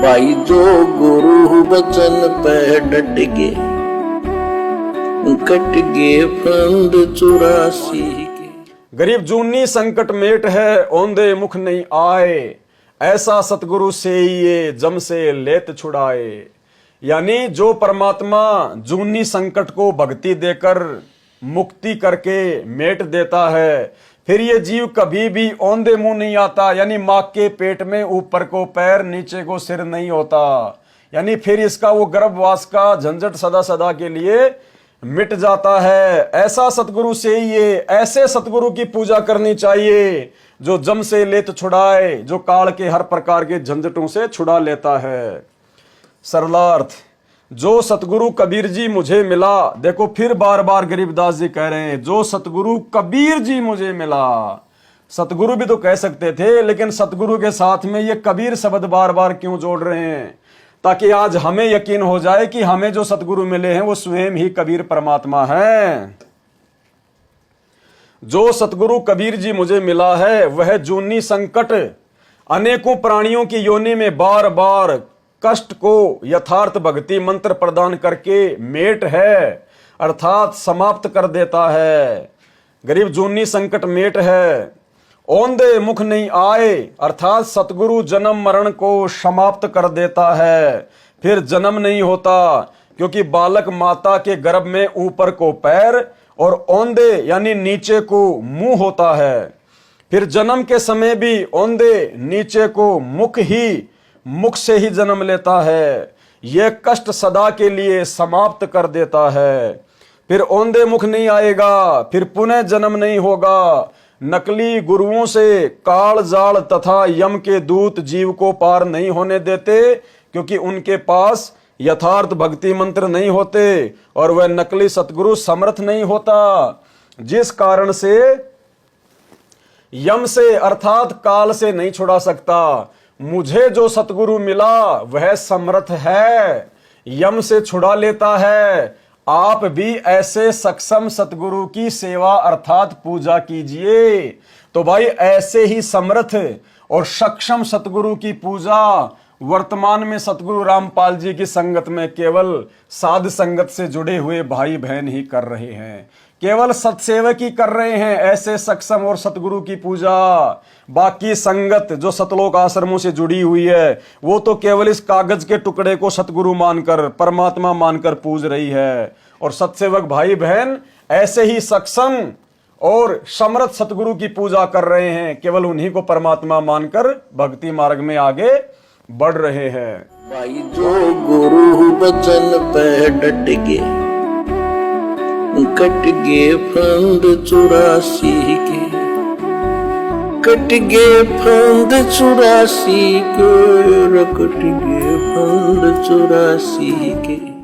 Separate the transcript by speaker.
Speaker 1: भाई जो गुरु बचन पे डट गए, कट गए फंद 84 के।
Speaker 2: गरीब जूनी संकट मेट है, औंधे मुख नहीं आए, ऐसा सतगुरु से ये जम से लेत छुड़ाए। यानी जो परमात्मा जूनी संकट को भक्ति देकर मुक्ति करके मेट देता है, फिर ये जीव कभी भी औंधे मुंह नहीं आता। यानी मां के पेट में ऊपर को पैर नीचे को सिर नहीं होता। यानी फिर इसका वो गर्भवास का झंझट सदा सदा के लिए मिट जाता है। ऐसा सतगुरु से ये, ऐसे सतगुरु की पूजा करनी चाहिए जो जम से लेत छुड़ाए, जो काल के हर प्रकार के झंझटों से छुड़ा लेता है। सरलार्थ, जो सतगुरु कबीर जी मुझे मिला। देखो फिर बार बार गरीबदास जी कह रहे हैं, जो सतगुरु कबीर जी मुझे मिला। सतगुरु भी तो कह सकते थे, लेकिन सतगुरु के साथ में ये कबीर शब्द बार बार क्यों जोड़ रहे हैं? ताकि आज हमें यकीन हो जाए कि हमें जो सतगुरु मिले हैं वो स्वयं ही कबीर परमात्मा है। जो सतगुरु कबीर जी मुझे मिला है वह जूनी संकट अनेकों प्राणियों की योनि में बार बार कष्ट को यथार्थ भक्ति मंत्र प्रदान करके मेट है, अर्थात समाप्त कर देता है। गरीब जूनी संकट मेट है, औंधे मुख नहीं आए, अर्थात सतगुरु जन्म मरण को समाप्त कर देता है। फिर जन्म नहीं होता, क्योंकि बालक माता के गर्भ में ऊपर को पैर और औंधे यानी नीचे को मुंह होता है। फिर जन्म के समय भी औंधे नीचे को मुख से ही जन्म लेता है। यह कष्ट सदा के लिए समाप्त कर देता है। फिर औंधे मुख नहीं आएगा, फिर पुनः जन्म नहीं होगा। नकली गुरुओं से काल जाल तथा यम के दूत जीव को पार नहीं होने देते, क्योंकि उनके पास यथार्थ भक्ति मंत्र नहीं होते और वह नकली सतगुरु समर्थ नहीं होता। जिस कारण से यम से अर्थात काल से नहीं छुड़ा सकता। मुझे जो सतगुरु मिला वह समर्थ है, यम से छुड़ा लेता है। आप भी ऐसे सक्षम सतगुरु की सेवा अर्थात पूजा कीजिए। तो भाई ऐसे ही समर्थ और सक्षम सतगुरु की पूजा वर्तमान में सतगुरु रामपाल जी की संगत में केवल साध संगत से जुड़े हुए भाई बहन ही कर रहे हैं, केवल सत्सेवक ही कर रहे हैं ऐसे सक्षम और सतगुरु की पूजा। बाकी संगत जो सतलोक आश्रमों से जुड़ी हुई है वो तो केवल इस कागज के टुकड़े को सतगुरु मानकर परमात्मा मानकर पूज रही है। और सत्सेवक भाई बहन ऐसे ही सक्षम और समर्थ सतगुरु की पूजा कर रहे हैं, केवल उन्हीं को परमात्मा मानकर भक्ति मार्ग में आगे बढ़ रहे हैं।
Speaker 1: भाई जो गुरु बचन पे डट गए, कट गए फंद 84 के, कट गए फंद 84 के, कट गए फंद 84 के।